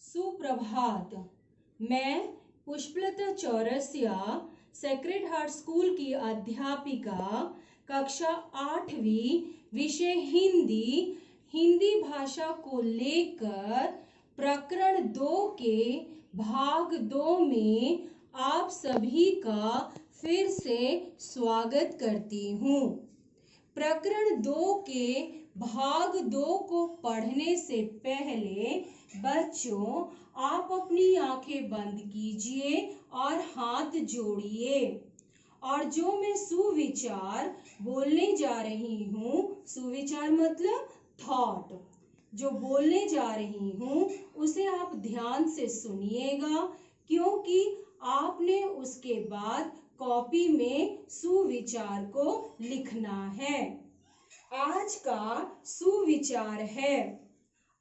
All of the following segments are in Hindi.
सुप्रभात। मैं Pushpalata Chaurasia sacred heart school की अध्यापिका, कक्षा 8वीं, विषय हिंदी भाषा को लेकर प्रकरण 2 के भाग 2 में आप सभी का फिर से स्वागत करती हूँ। प्रकरण 2 के भाग 2 को पढ़ने से पहले बच्चों, आप अपनी आंखें बंद कीजिए और हाथ जोड़िए। और जो मैं सुविचार बोलने जा रही हूँ, सुविचार मतलब थॉट, जो बोलने जा रही हूँ उसे आप ध्यान से सुनिएगा, क्योंकि आपने उसके बाद कॉपी में सुविचार को लिखना है। आज का सुविचार है,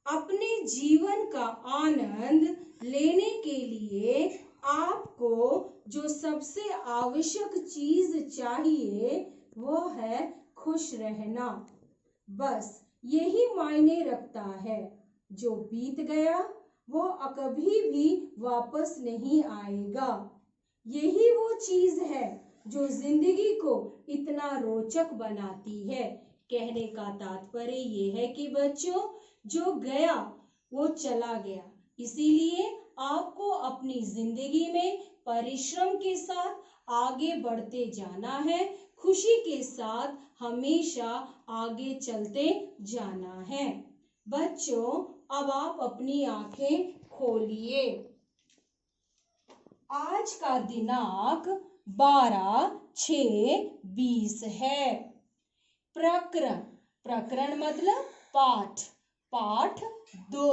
अपने जीवन का आनंद लेने के लिए आपको जो सबसे आवश्यक चीज चाहिए वो है खुश रहना। बस यही मायने रखता है। जो बीत गया वो कभी भी वापस नहीं आएगा। यही वो चीज है जो जिंदगी को इतना रोचक बनाती है। कहने का तात्पर्य ये है कि बच्चों, जो गया वो चला गया, इसीलिए आपको अपनी जिंदगी में परिश्रम के साथ आगे बढ़ते जाना है, खुशी के साथ हमेशा आगे चलते जाना है। बच्चों, अब आप अपनी आंखें खोलिए। आज का दिनांक 12/6/20 है। प्रकरण मतलब पाठ 2,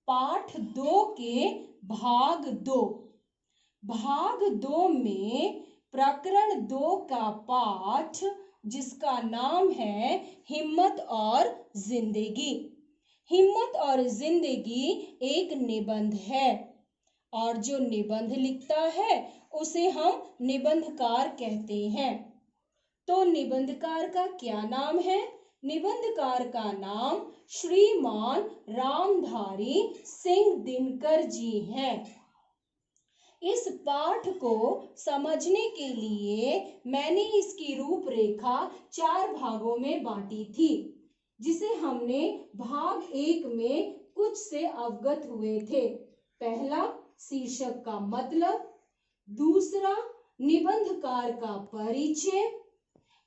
पाठ 2 के भाग 2 में प्रकरण 2 का पाठ, जिसका नाम है हिम्मत और जिंदगी। हिम्मत और जिंदगी एक निबंध है, और जो निबंध लिखता है उसे हम निबंधकार कहते हैं। तो निबंधकार का क्या नाम है? निबंधकार का नाम श्रीमान रामधारी सिंह दिनकर जी हैं। इस पाठ को समझने के लिए मैंने इसकी रूपरेखा 4 भागों में बांटी थी, जिसे हमने भाग 1 में कुछ से अवगत हुए थे। पहला, शीर्षक का मतलब। दूसरा, निबंधकार का परिचय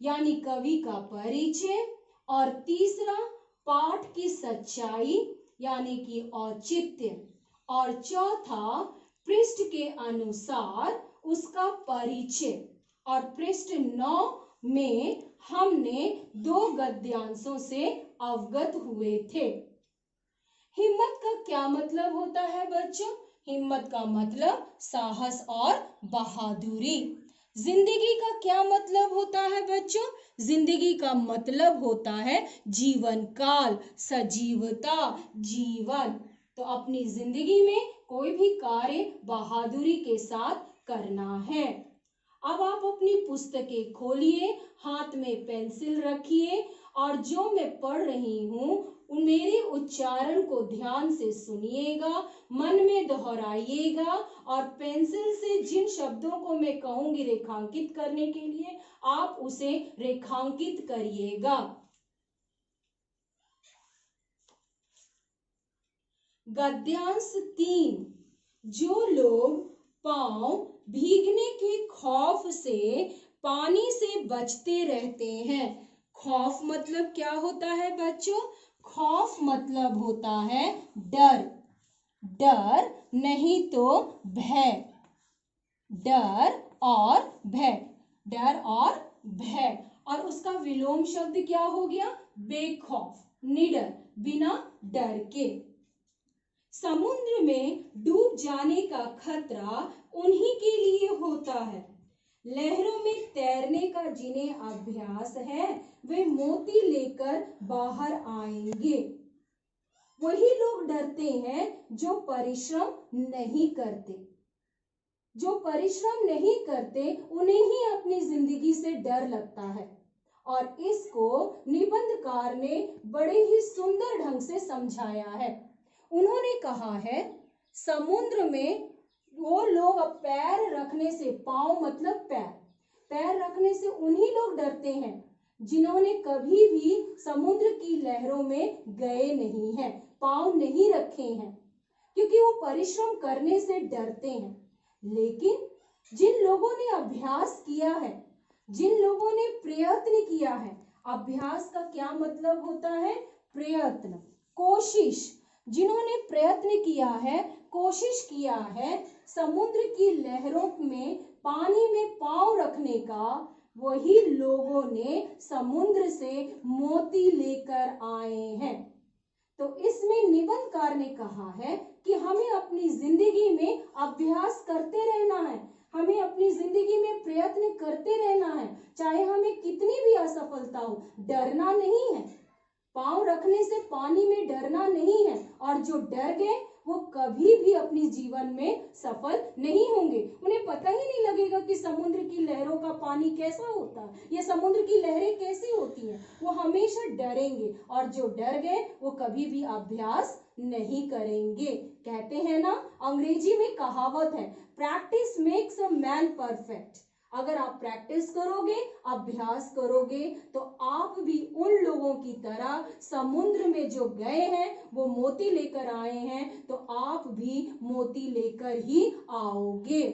यानी कवि का परिचय। और तीसरा, पाठ की सच्चाई यानी कि औचित्य। और चौथा, पृष्ठ के अनुसार उसका परिचय। और पृष्ठ 9 में हमने 2 गद्यांशों से अवगत हुए थे। हिम्मत का क्या मतलब होता है बच्चों? हिम्मत का मतलब साहस और बहादुरी। जिंदगी का क्या मतलब होता है बच्चों? जिंदगी का मतलब होता है जीवन काल, सजीवता, जीवन। तो अपनी जिंदगी में कोई भी कार्य बहादुरी के साथ करना है। अब आप अपनी पुस्तकें खोलिए, हाथ में पेंसिल रखिए, और जो मैं पढ़ रही हूँ मेरे उच्चारण को ध्यान से सुनिएगा, मन में दोहराइएगा, और पेंसिल से जिन शब्दों को मैं कहूंगी रेखांकित करने के लिए, आप उसे रेखांकित करिएगा। गद्यांश 3, जो लोग पांव भीगने के खौफ से पानी से बचते रहते हैं। खौफ मतलब क्या होता है बच्चों? खौफ मतलब होता है डर। डर नहीं तो भय। डर और भय। डर और भय। और उसका विलोम शब्द क्या हो गया? बेखौफ, निडर, बिना डर के। समुद्र में डूब जाने का खतरा उन्हीं के लिए होता है। लहरों में तैरने का जिन्हें अभ्यास है, वे मोती लेकर बाहर आएंगे। वही लोग डरते हैं जो परिश्रम नहीं करते। जो परिश्रम नहीं करते उन्हें ही अपनी जिंदगी से डर लगता है। और इसको निबंधकार ने बड़े ही सुंदर ढंग से समझाया है। उन्होंने कहा है, समुद्र में वो लोग अब पैर रखने से, पांव मतलब पैर रखने से उन्हीं लोग डरते हैं जिन्होंने कभी भी समुद्र की लहरों में गए नहीं हैं, पांव नहीं रखे हैं, क्योंकि वो परिश्रम करने से डरते हैं। लेकिन जिन लोगों ने अभ्यास किया है, जिन लोगों ने प्रयत्न किया है, अभ्यास का क्या मतलब होता है? प्रयत्न, कोशिश। जिन्होंने प्रयत्न किया है, कोशिश किया है समुद्र की लहरों में, पानी में पांव रखने का, वही लोगों ने समुद्र से मोती लेकर आए हैं। तो इसमें निबंधकार ने कहा है कि हमें अपनी जिंदगी में अभ्यास करते रहना है, हमें अपनी जिंदगी में प्रयत्न करते रहना है, चाहे हमें कितनी भी असफलता हो, डरना नहीं है। पांव रखने से पानी में डरना नहीं है, और जो डर गए वो कभी भी अपने जीवन में सफल नहीं होंगे। उन्हें पता ही नहीं लगेगा कि समुद्र की लहरों का पानी कैसा होता है, ये समुद्र की लहरें कैसी होती हैं। वो हमेशा डरेंगे, और जो डर गए वो कभी भी अभ्यास नहीं करेंगे। कहते हैं ना, अंग्रेजी में कहावत है, practice makes a man perfect. अगर आप प्रैक्टिस करोगे, अभ्यास करोगे, तो आप भी उन लोगों की तरह समुद्र में जो गए हैं, वो मोती लेकर आए हैं, तो आप भी मोती लेकर ही आओगे।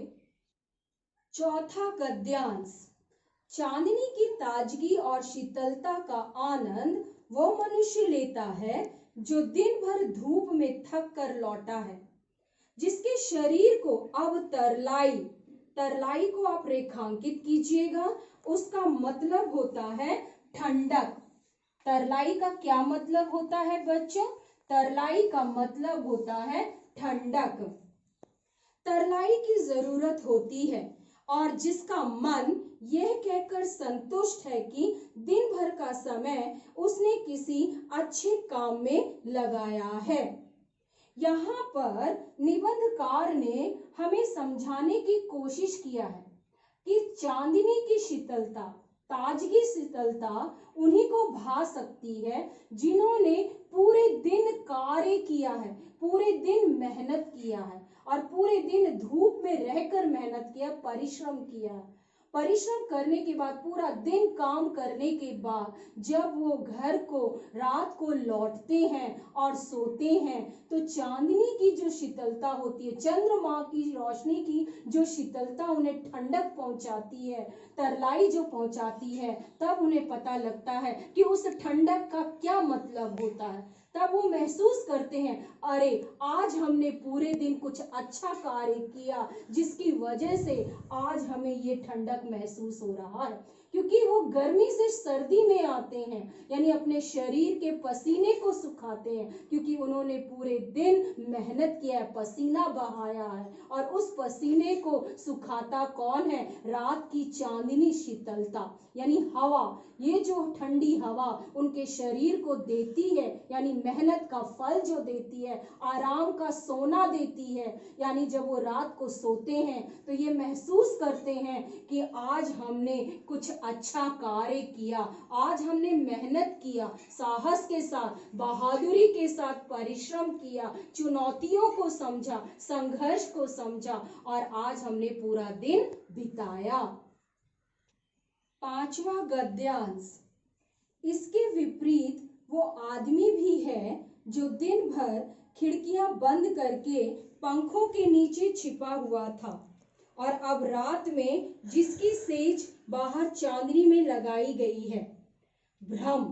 चौथा गद्यांश, चांदनी की ताजगी और शीतलता का आनंद वो मनुष्य लेता है जो दिन भर धूप में थक कर लौटा है, जिसके शरीर को अब तरलाई को आप रेखांकित कीजिएगा, उसका मतलब होता है ठंडक। तरलाई का क्या मतलब होता है बच्चों? तरलाई का मतलब होता है ठंडक। तरलाई की जरूरत होती है, और जिसका मन यह कहकर संतुष्ट है कि दिन भर का समय उसने किसी अच्छे काम में लगाया है। यहाँ पर निबंधकार ने हमें समझाने की कोशिश किया है कि चांदनी की शीतलता, ताजगी शीतलता उन्हीं को भा सकती है जिन्होंने पूरे दिन कार्य किया है, पूरे दिन मेहनत किया है, और पूरे दिन धूप में रहकर मेहनत किया, परिश्रम किया। परिश्रम करने के बाद, पूरा दिन काम करने के बाद, जब वो घर को रात को लौटते हैं और सोते हैं, तो चांदनी की जो शीतलता होती है, चंद्रमा की रोशनी की जो शीतलता उन्हें ठंडक पहुंचाती है, तरलाई जो पहुंचाती है, तब उन्हें पता लगता है कि उस ठंडक का क्या मतलब होता है। तब वो महसूस करते हैं, अरे आज हमने पूरे दिन कुछ अच्छा कार्य किया, जिसकी वजह से आज हमें ये ठंडक महसूस हो रहा है। क्योंकि वो गर्मी से सर्दी में आते हैं, यानी अपने शरीर के पसीने को सुखाते हैं, क्योंकि उन्होंने पूरे दिन मेहनत किया है, पसीना बहाया है, और उस पसीने को सुखाता कौन है? रात की चांदनी शीतलता, यानी हवा। ये जो ठंडी हवा उनके शरीर को देती है, यानी मेहनत का फल जो देती है, आराम का सोना देती है, यानी जब वो रात को सोते हैं तो ये महसूस करते हैं कि आज हमने कुछ अच्छा कार्य किया, आज हमने मेहनत किया, साहस के साथ, बहादुरी के साथ परिश्रम किया, चुनौतियों को समझा, संघर्ष को समझा, और आज हमने पूरा दिन बिताया। पांचवा गद्यांश, इसके विपरीत वो आदमी भी है जो दिन भर खिड़कियां बंद करके पंखों के नीचे छिपा हुआ था, और अब रात में जिसकी सेज बाहर चांदनी में लगाई गई है। भ्रम,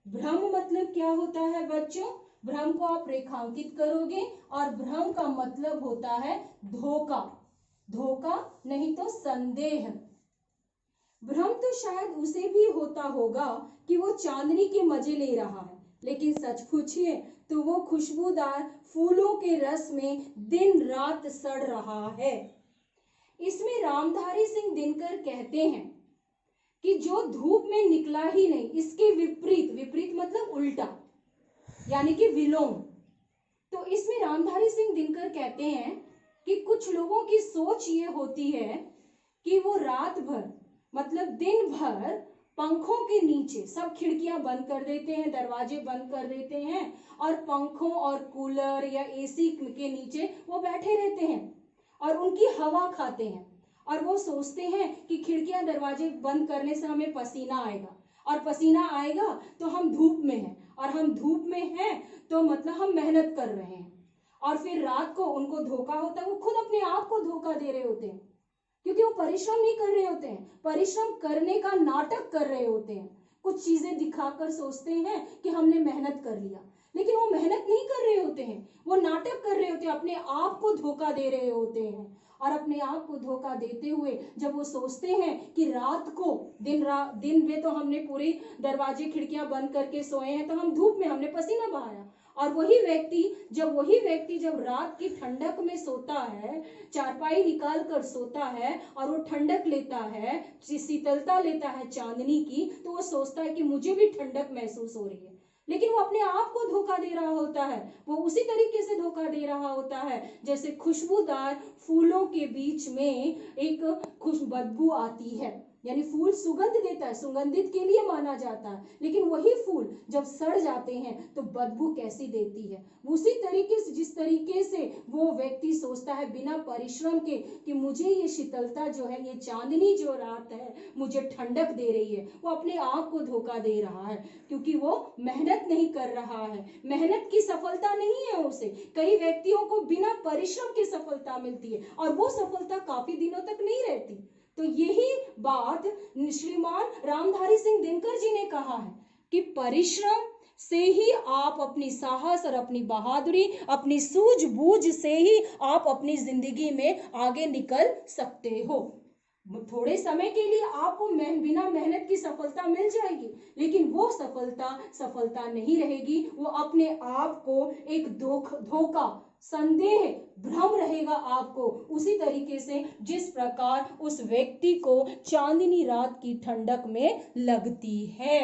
भ्रम मतलब क्या होता है बच्चों? भ्रम को आप रेखांकित करोगे, और भ्रम का मतलब होता है धोखा, धोखा नहीं तो संदेह। भ्रम तो शायद उसे भी होता होगा कि वो चांदनी के मजे ले रहा है, लेकिन सच पूछिए तो वो खुशबूदार फूलों के रस में दिन रात सड़ रहा है। इसमें रामधारी सिंह दिनकर कहते हैं कि जो धूप में निकला ही नहीं, इसके विपरीत, विपरीत मतलब उल्टा, यानी कि विलोम। तो इसमें रामधारी सिंह दिनकर कहते हैं कि कुछ लोगों की सोच ये होती है कि वो रात भर, मतलब दिन भर पंखों के नीचे सब खिड़कियां बंद कर देते हैं, दरवाजे बंद कर देते हैं और पंखों और कूलर या एसी के नीचे वो बैठे रहते हैं और उनकी हवा खाते हैं और वो सोचते हैं कि खिड़कियां दरवाजे बंद करने से हमें पसीना आएगा और पसीना आएगा तो हम धूप में हैं और हम धूप में हैं तो मतलब हम मेहनत कर रहे हैं और फिर रात को उनको धोखा होता है, वो खुद अपने आप को धोखा दे रहे होते हैं क्योंकि वो परिश्रम नहीं कर रहे होते हैं, परिश्रम करने का नाटक कर रहे होते हैं। कुछ चीजें दिखाकर सोचते हैं कि हमने मेहनत कर लिया, लेकिन वो मेहनत नहीं कर रहे होते हैं, वो नाटक कर रहे होते हैं, अपने आप को धोखा दे रहे होते हैं। और अपने आप को धोखा देते हुए जब वो सोचते हैं कि रात को दिन में तो हमने पूरे दरवाजे खिड़कियां बंद करके सोए हैं, तो हम धूप में हमने पसीना बहाया, और वही व्यक्ति जब रात की ठंडक में सोता है, चारपाई निकाल कर सोता है और वो ठंडक लेता है, शीतलता लेता है चांदनी की, तो वो सोचता है कि मुझे भी ठंडक महसूस हो रही है, लेकिन वो अपने आप को धोखा दे रहा होता है। वो उसी तरीके से धोखा दे रहा होता है जैसे खुशबूदार फूलों के बीच में एक बदबू आती है, यानी फूल सुगंध देता है, सुगंधित के लिए माना जाता है, लेकिन वही फूल जब सड़ जाते हैं तो बदबू कैसी देती है। उसी तरीके से जिस तरीके से वो व्यक्ति सोचता है बिना परिश्रम के कि मुझे ये शीतलता जो है, ये चांदनी जो रात है मुझे ठंडक दे रही है, वो अपने आप को धोखा दे रहा है क्योंकि वो मेहनत नहीं कर रहा है, मेहनत की सफलता नहीं है उसे। कई व्यक्तियों को बिना परिश्रम की सफलता मिलती है और वो सफलता काफी दिनों तक नहीं रहती। तो यही बात श्रीमान रामधारी सिंह दिनकर जी ने कहा है कि परिश्रम से ही आप अपनी साहस और अपनी बहादुरी, अपनी सूझबूझ से ही आप अपनी जिंदगी में आगे निकल सकते हो। थोड़े समय के लिए आपको बिना मेहनत की सफलता मिल जाएगी, लेकिन वो सफलता नहीं रहेगी, वो अपने आप को एक धोखा, संदेह, भ्रम रहेगा आपको, उसी तरीके से जिस प्रकार उस व्यक्ति को चांदनी रात की ठंडक में लगती है।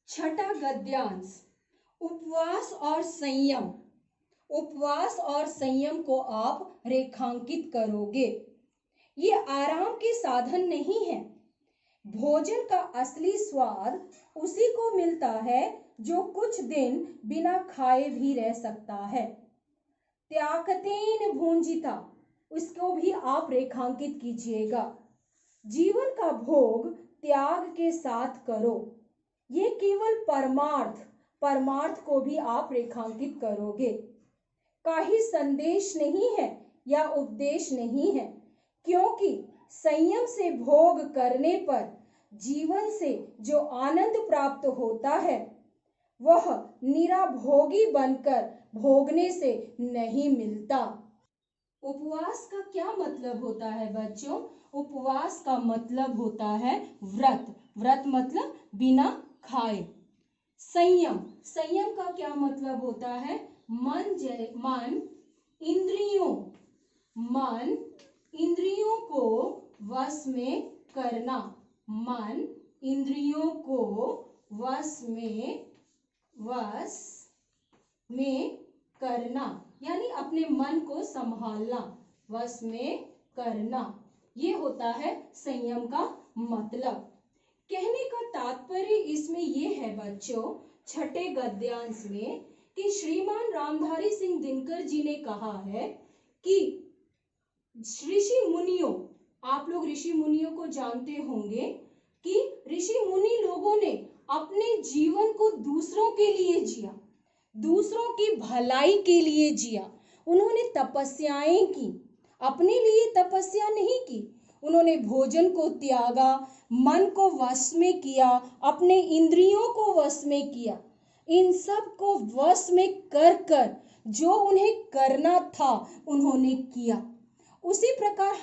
छठा गद्यांश, उपवास और संयम। उपवास और संयम को आप रेखांकित करोगे। ये आराम के साधन नहीं है। भोजन का असली स्वाद उसी को मिलता है जो कुछ दिन बिना खाए भी रह सकता है। त्यागतेन भुंजिता, उसको भी आप रेखांकित कीजिएगा। जीवन का भोग त्याग के साथ करो। ये केवल परमार्थ को भी आप रेखांकित करोगे। काही संदेश नहीं है या उपदेश नहीं है, क्योंकि संयम से भोग करने पर जीवन से जो आनंद प्राप्त होता है वह निराभोगी बनकर भोगने से नहीं मिलता। उपवास का क्या मतलब होता है बच्चों? उपवास का मतलब होता है व्रत। व्रत मतलब बिना खाए। संयम का क्या मतलब होता है? मन इंद्रियों को वश में करना। मन इंद्रियों को वश में करना, यानी अपने मन को संभालना, वश में करना, ये होता है संयम का मतलब। कहने का तात्पर्य इसमें ये है बच्चों, छठे गद्यांश में, कि श्रीमान रामधारी सिंह दिनकर जी ने कहा है कि ऋषि मुनियों, आप लोग ऋषि मुनियों को जानते होंगे कि ऋषि मुनि लोगों ने अपने जीवन को दूसरों के लिए जिया, दूसरों की भलाई के लिए जिया। उन्होंने तपस्याएं की, अपने लिए तपस्या नहीं की। उन्होंने भोजन को त्यागा, मन को वश में किया, अपने इंद्रियों को वश में किया। इन सब को वश में कर जो उन्हें करना था उन्होंने किया। उसी प्रकार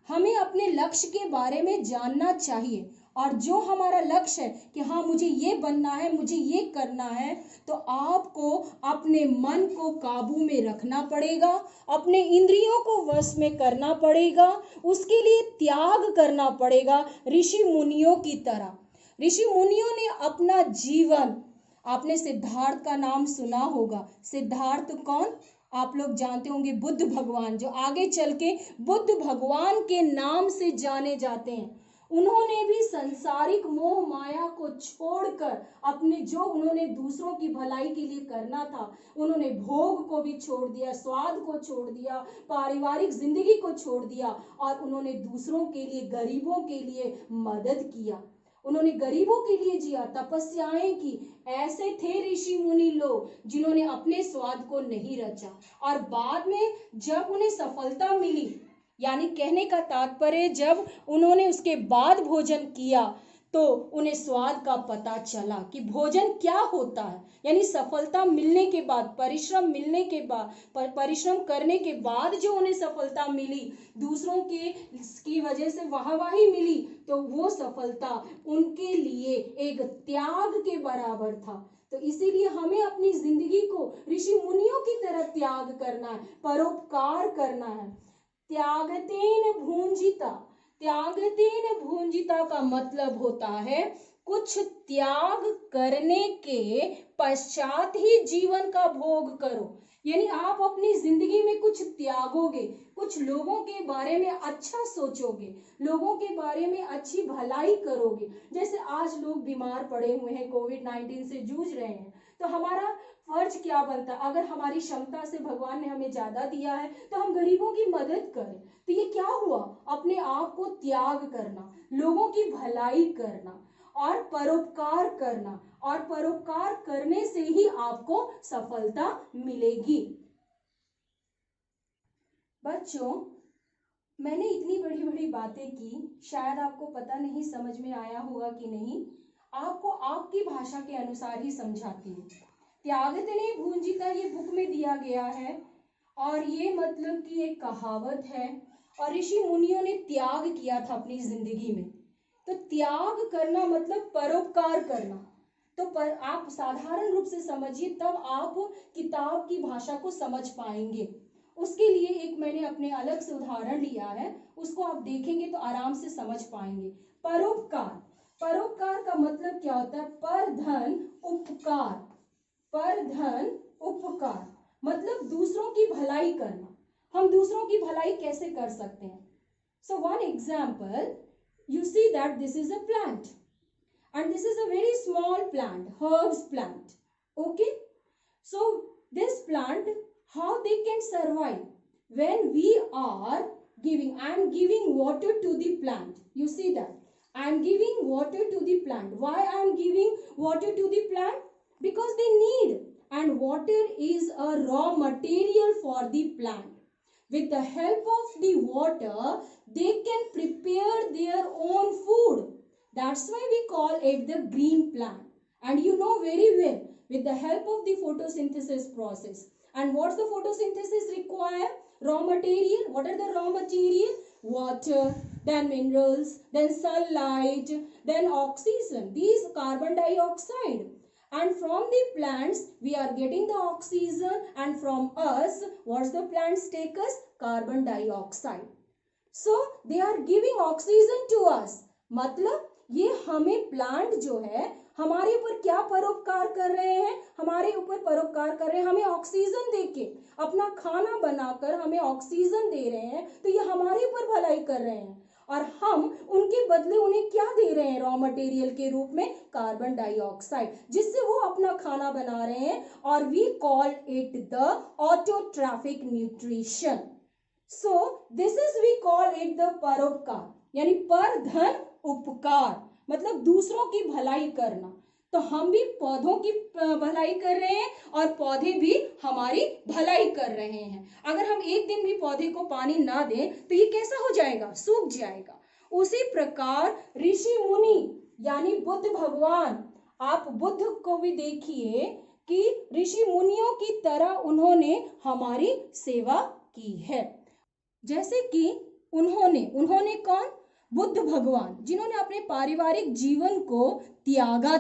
हमें अपने लक्ष्य के बारे में जानना चाहिए, और जो हमारा लक्ष्य है कि हाँ मुझे ये बनना है, मुझे ये करना है, तो आपको अपने मन को काबू में रखना पड़ेगा, अपने इंद्रियों को वश में करना पड़ेगा, उसके लिए त्याग करना पड़ेगा ऋषि मुनियों की तरह। ऋषि मुनियों ने अपना जीवन, आपने सिद्धार्थ का नाम सुना होगा। सिद्धार्थ कौन? आप लोग जानते होंगे बुद्ध भगवान, जो आगे चल के बुद्ध भगवान के नाम से जाने जाते हैं। उन्होंने भी संसारिक मोह माया को छोड़कर अपने जो उन्होंने दूसरों की भलाई के लिए करना था, उन्होंने भोग को भी छोड़ दिया, स्वाद को छोड़ दिया, पारिवारिक जिंदगी को छोड़ दिया और उन्होंने दूसरों के लिए, गरीबों के लिए मदद किया। उन्होंने गरीबों के लिए जिया, तपस्याएं की। ऐसे थे ऋषि मुनि लोग जिन्होंने अपने स्वाद को नहीं रचा और बाद में जब उन्हें सफलता मिली, यानी कहने का तात्पर्य जब उन्होंने उसके बाद भोजन किया तो उन्हें स्वाद का पता चला कि भोजन क्या होता है। यानी सफलता मिलने के बाद, परिश्रम मिलने के बाद, परिश्रम करने के बाद जो उन्हें सफलता मिली, दूसरों की वजह से वाहवाही मिली, तो वो सफलता उनके लिए एक त्याग के बराबर था। तो इसीलिए हमें अपनी जिंदगी को ऋषि मुनियों की तरह त्याग करना है, परोपकार करना है। त्यागतेन भुंजिता, त्यागतेन भुंजिता का मतलब होता है कुछ त्याग करने के पश्चात ही जीवन का भोग करो। यानी आप अपनी जिंदगी में कुछ त्यागोगे, कुछ लोगों के बारे में अच्छा सोचोगे, लोगों के बारे में अच्छी भलाई करोगे। जैसे आज लोग बीमार पड़े हुए हैं, कोविड-19 से जूझ रहे हैं, तो हमारा फर्ज क्या बनता है, अगर हमारी क्षमता से भगवान ने हमें ज्यादा दिया है तो हम गरीबों की मदद करें। तो ये क्या हुआ, अपने आप को त्याग करना, लोगों की भलाई करना और परोपकार करना, और परोपकार करने से ही आपको सफलता मिलेगी। बच्चों, मैंने इतनी बड़ी बड़ी बातें की, शायद आपको पता नहीं समझ में आया होगा कि नहीं, आपको आपकी भाषा के अनुसार ही समझाती हूँ। त्यागतेन भुंजिता ये बुक में दिया गया है और ये मतलब कि एक कहावत है और ऋषि मुनियों ने त्याग किया था अपनी जिंदगी में। तो त्याग करना मतलब परोपकार करना। तो आप साधारण रूप से समझिए, तब आप किताब की भाषा को समझ पाएंगे। उसके लिए एक मैंने अपने अलग से उदाहरण लिया है, उसको आप देखेंगे तो आराम से समझ पाएंगे। परोपकार, परोपकार का मतलब क्या होता है, पर धन उपकार, पर धन उपकार मतलब दूसरों की भलाई करना। हम दूसरों की भलाई कैसे कर सकते हैं? So one example, you see that this is a plant and this is a very small plant, herbs plant. Okay, so this plant, how they can survive? When we are giving, I am giving water to the plant. You see that I am giving water to the plant. Why I am giving water to the plant? Because they need, and water is a raw material for the plant. With the help of the water, they can prepare their own food. That's why we call it the green plant. And you know very well, with the help of the photosynthesis process. And what's the photosynthesis require? Raw material. What are the raw material? Water, then minerals, then sunlight, then oxygen. These carbon dioxide. And from the plants we are getting the oxygen, and from us what's the plants take us? Carbon dioxide. So they are giving oxygen to us. मतलब ये हमें प्लांट जो है हमारे ऊपर क्या परोपकार कर रहे हैं, हमारे ऊपर परोपकार कर रहे हैं, हमें ऑक्सीजन देके, अपना खाना बनाकर हमें ऑक्सीजन दे रहे हैं। तो ये हमारे ऊपर भलाई कर रहे हैं और हम उनके बदले उन्हें क्या दे रहे हैं, रॉ मटेरियल के रूप में कार्बन डाइऑक्साइड, जिससे वो अपना खाना बना रहे हैं। और we call it the autotrophic nutrition. So this is we call it the परोपकार, यानी पर धन उपकार मतलब दूसरों की भलाई करना। तो हम भी पौधों की भलाई कर रहे हैं और पौधे भी हमारी भलाई कर रहे हैं। अगर हम एक दिन भी पौधे को पानी ना दें तो ये कैसा हो जाएगा, सूख जाएगा। उसी प्रकार ऋषि मुनि यानी बुद्ध भगवान, आप बुद्ध को भी देखिए कि ऋषि मुनियों की तरह उन्होंने हमारी सेवा की है। जैसे कि उन्होंने कौन, बुद्ध भगवान, जिन्होंने अपने पारिवारिक जीवन को त्यागा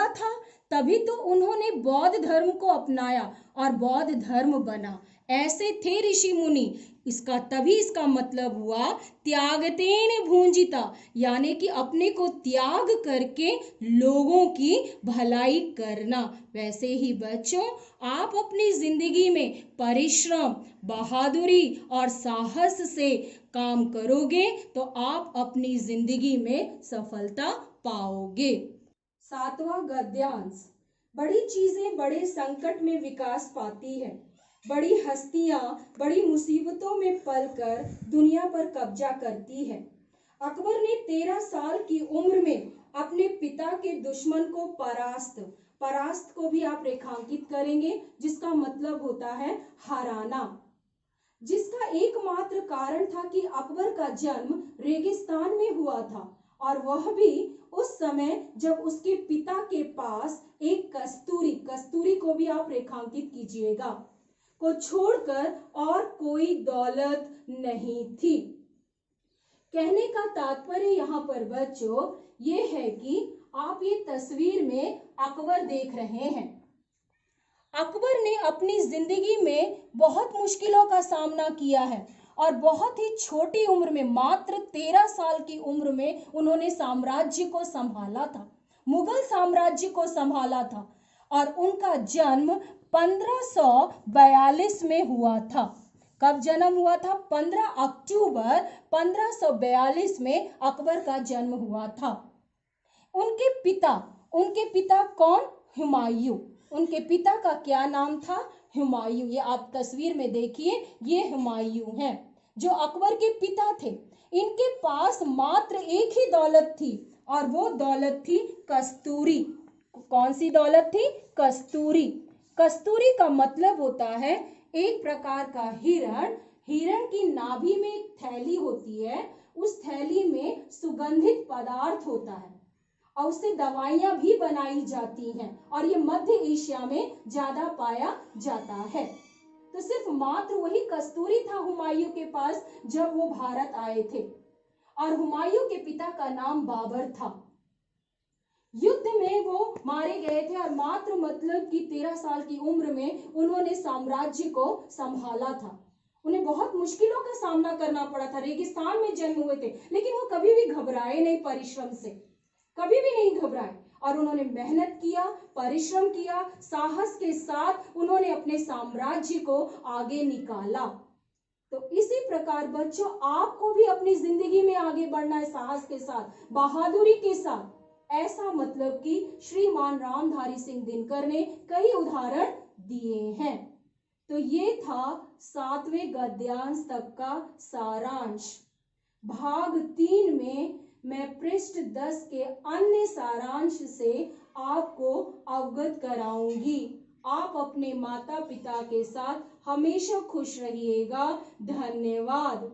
था, तभी तो उन्होंने बौद्ध धर्म को अपनाया और बौद्ध धर्म बना। ऐसे थे ऋषि मुनि। इसका मतलब हुआ त्यागतेन भुंजिता, यानी कि अपने को त्याग करके लोगों की भलाई करना। वैसे ही बच्चों, आप अपनी जिंदगी में परिश्रम, बहादुरी और साहस से काम करोगे तो आप अपनी जिंदगी में सफलता पाओगे। 7वां गद्यांश। बड़ी चीजें बड़े संकट में विकास पाती है। बड़ी हस्तियां बड़ी मुसीबतों में पलकर दुनिया पर कब्जा करती है। अकबर ने 13 साल की उम्र में अपने पिता के दुश्मन को परास्त को भी आप रेखांकित करेंगे, जिसका मतलब होता है हराना, जिसका एकमात्र कारण था कि अकबर का जन्म रेगिस्तान में हुआ था और वह भी उस समय जब उसके पिता के पास एक कस्तूरी को भी आप रेखांकित कीजिएगा, को छोड़कर और कोई दौलत नहीं थी। कहने का तात्पर्य यहाँ पर बच्चों ये है कि आप ये तस्वीर में अकबर देख रहे हैं। अकबर ने अपनी जिंदगी में बहुत मुश्किलों का सामना किया है और बहुत ही छोटी उम्र में, मात्र 13 साल की उम्र में उन्होंने साम्राज्य को संभाला था, मुगल साम्राज्य को संभाला था और उनका जन्म 1542 में हुआ था। कब जन्म हुआ था? 15 अक्टूबर 1542 में अकबर का जन्म हुआ था। उनके पिता कौन? हुमायूं। उनके पिता का क्या नाम था? हुमायूं। ये आप तस्वीर में देखिए, ये हुमायूं हैं जो अकबर के पिता थे। इनके पास मात्र एक ही दौलत थी और वो दौलत थी कस्तूरी। कौन सी दौलत थी? कस्तूरी। कस्तूरी का मतलब होता है एक प्रकार का हिरण। हिरण की नाभि में एक थैली होती है, उस थैली में सुगंधित पदार्थ होता है और उससे दवाइयां भी बनाई जाती हैं और ये मध्य एशिया में ज्यादा पाया जाता है। तो सिर्फ मात्र वही कस्तूरी था हुमायूं के पास जब वो भारत आए थे और हुमायूं के पिता का नाम बाबर था। युद्ध में वो मारे गए थे और मात्र मतलब कि 13 साल की उम्र में उन्होंने साम्राज्य को संभाला था। उन्हें बहुत मुश्किलों का सामना करना पड़ा था, रेगिस्तान में जन्म हुए थे, लेकिन वो कभी भी घबराए नहीं, परिश्रम से कभी भी नहीं घबराए और उन्होंने मेहनत किया, परिश्रम किया, साहस के साथ उन्होंने अपने साम्राज्य को आगे निकाला। तो इसी प्रकार बच्चों, आपको भी अपनी जिंदगी में आगे बढ़ना है साहस के साथ, बहादुरी के साथ। ऐसा मतलब कि श्रीमान रामधारी सिंह दिनकर ने कई उदाहरण दिए हैं। तो ये था 7वें गद्यांश तक का सारांश। भाग 3 में मैं पृष्ठ 10 के अन्य सारांश से आपको अवगत कराऊंगी। आप अपने माता पिता के साथ हमेशा खुश रहिएगा। धन्यवाद।